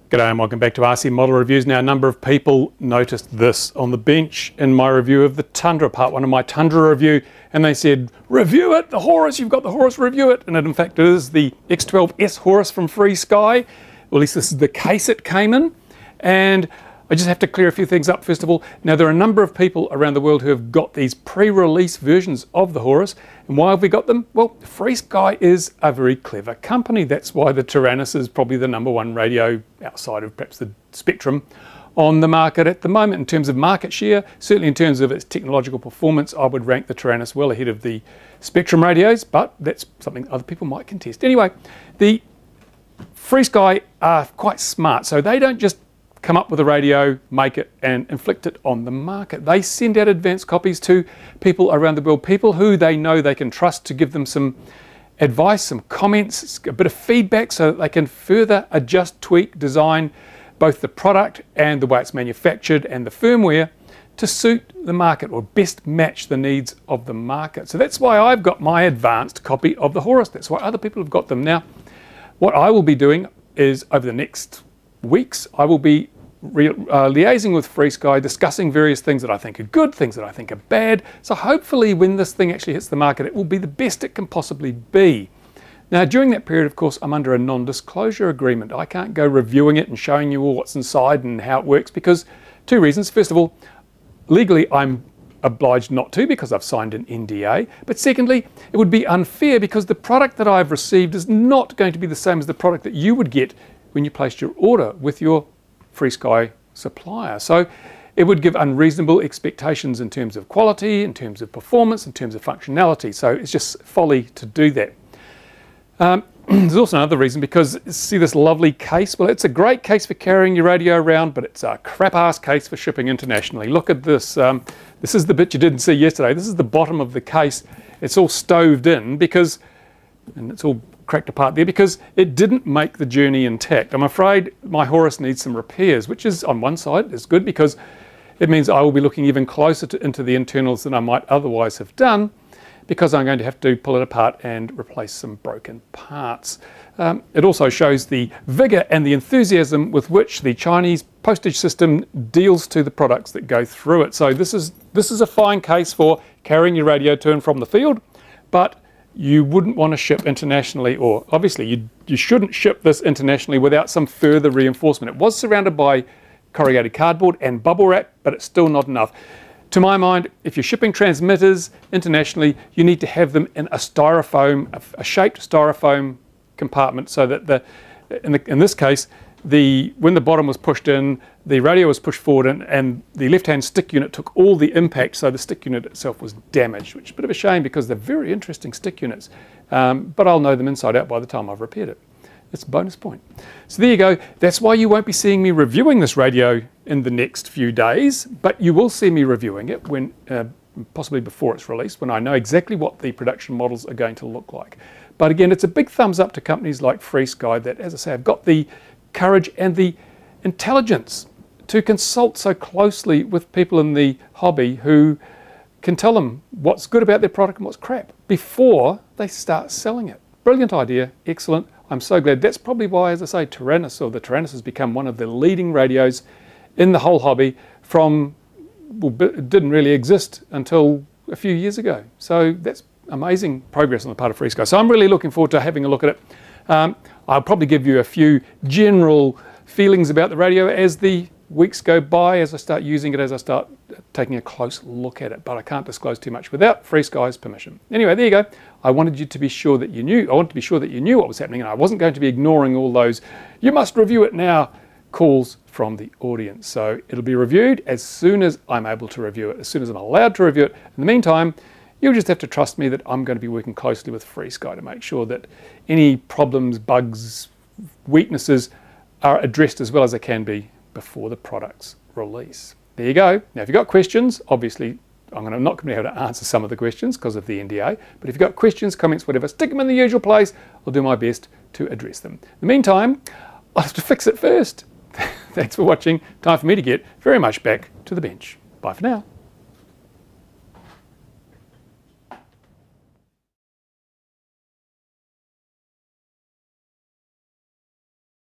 G'day and welcome back to RC Model Reviews. Now, a number of people noticed this on the bench in my review of the Tundra, part one of my Tundra review, and they said, review it, the Horus, you've got the Horus, review it. And in fact, it is the X12S Horus from FrSky. Well, at least this is the case it came in. And I just have to clear a few things up first of all. Now, there are a number of people around the world who have got these pre-release versions of the Horus. And why have we got them? Well, FrSky is a very clever company. That's why the Tyrannus is probably the #1 radio outside of perhaps the Spectrum on the market at the moment in terms of market share. Certainly in terms of its technological performance, I would rank the Tyrannus well ahead of the Spectrum radios, but that's something other people might contest. Anyway, the FrSky are quite smart, so they don't just come up with a radio, make it and inflict it on the market. They send out advanced copies to people around the world, people who they know they can trust to give them some advice, some comments, a bit of feedback so that they can further adjust, tweak, design both the product and the way it's manufactured and the firmware to suit the market or best match the needs of the market. So that's why I've got my advanced copy of the Horus. That's why other people have got them. Now, what I will be doing is over the next weeks, I will be liaising with FrSky, discussing various things that I think are good, things that I think are bad. So hopefully when this thing actually hits the market, it will be the best it can possibly be. Now, during that period, of course, I'm under a non-disclosure agreement. I can't go reviewing it and showing you all what's inside and how it works because two reasons. First of all, legally I'm obliged not to because I've signed an NDA. But secondly, it would be unfair because the product that I've received is not going to be the same as the product that you would get when you placed your order with your FrSky supplier. So it would give unreasonable expectations in terms of quality, in terms of performance, in terms of functionality. So it's just folly to do that. There's also another reason because see this lovely case? Well, it's a great case for carrying your radio around, but it's a crap-ass case for shipping internationally. Look at this. This is the bit you didn't see yesterday. This is the bottom of the case. It's all stoved in because, and it's all cracked apart there because it didn't make the journey intact. I'm afraid my Horus needs some repairs, which is on one side is good because it means I will be looking even closer into the internals than I might otherwise have done because I'm going to have to pull it apart and replace some broken parts. It also shows the vigor and the enthusiasm with which the Chinese postage system deals to the products that go through it. So this is a fine case for carrying your radio to and from the field, but you wouldn't want to ship internationally, or obviously you shouldn't ship this internationally without some further reinforcement. It was surrounded by corrugated cardboard and bubble wrap, but it's still not enough. To my mind, if you're shipping transmitters internationally, you need to have them in a styrofoam, a shaped styrofoam compartment so that in this case, when the bottom was pushed in, the radio was pushed forward and the left-hand stick unit took all the impact, so the stick unit itself was damaged, which is a bit of a shame because they're very interesting stick units, but I'll know them inside out by the time I've repaired it. It's a bonus point. So there you go. That's why you won't be seeing me reviewing this radio in the next few days, but you will see me reviewing it when, possibly before it's released, when I know exactly what the production models are going to look like. But again, it's a big thumbs up to companies like FrSky that, as I say, have got the courage and the intelligence to consult so closely with people in the hobby who can tell them what's good about their product and what's crap before they start selling it. Brilliant idea, excellent. I'm so glad. That's probably why, as I say, the Tyrannus has become one of the leading radios in the whole hobby from, well, it didn't really exist until a few years ago. So that's amazing progress on the part of FrSky. So I'm really looking forward to having a look at it. I'll probably give you a few general feelings about the radio as the weeks go by, as I start using it, as I start taking a close look at it, but I can't disclose too much without FrSky's permission. Anyway, there you go. I wanted you to be sure that you knew. I wanted to be sure that you knew what was happening, and I wasn't going to be ignoring all those "you must review it now" calls from the audience. So it'll be reviewed as soon as I'm able to review it, as soon as I'm allowed to review it. In the meantime, you'll just have to trust me that I'm going to be working closely with FrSky to make sure that any problems, bugs, weaknesses are addressed as well as they can be before the product's release. There you go. Now, if you've got questions, obviously I'm not going to be able to answer some of the questions because of the NDA, but if you've got questions, comments, whatever, stick them in the usual place. I'll do my best to address them. In the meantime, I'll have to fix it first. Thanks for watching. Time for me to get very much back to the bench. Bye for now.